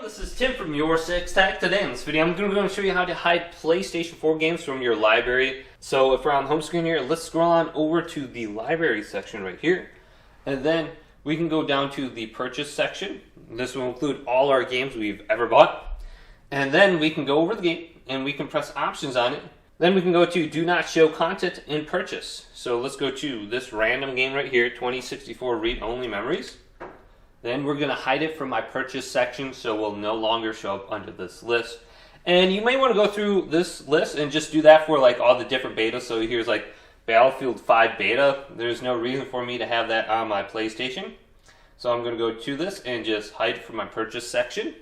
this is Tim from YourSixTech. Today in this video I'm going to show you how to hide PlayStation 4 games from your library. So if we're on the home screen here, let's scroll on over to the library section right here. And then we can go down to the purchase section. This will include all our games we've ever bought. And then we can go over the game and we can press options on it. Then we can go to do not show content in purchase. So let's go to this random game right here, 2064 read-only memories. Then we're going to hide it from my purchase section, so it will no longer show up under this list. And you may want to go through this list and just do that for like all the different betas. So here's like Battlefield 5 beta. There's no reason for me to have that on my PlayStation. So I'm going to go to this and just hide it from my purchase section.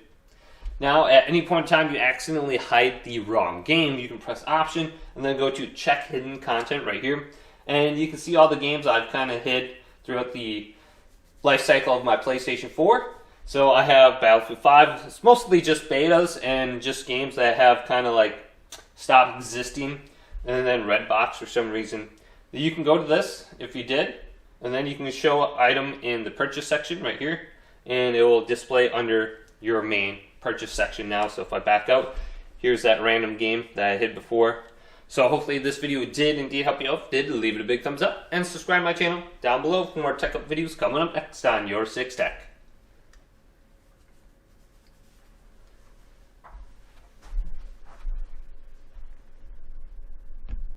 Now at any point in time you accidentally hide the wrong game, you can press option and then go to check hidden content right here. And you can see all the games I've kind of hid throughout the life cycle of my PlayStation 4. So I have Battlefield 5. It's mostly just betas and just games that have kind of like stopped existing. And then Redbox for some reason. You can go to this if you did, and then you can show item in the purchase section right here, and it will display under your main purchase section now. So if I back out, here's that random game that I hid before. So hopefully this video did indeed help you out. If it did, leave it a big thumbs up and subscribe to my channel down below for more tech up videos coming up next on YourSixTech.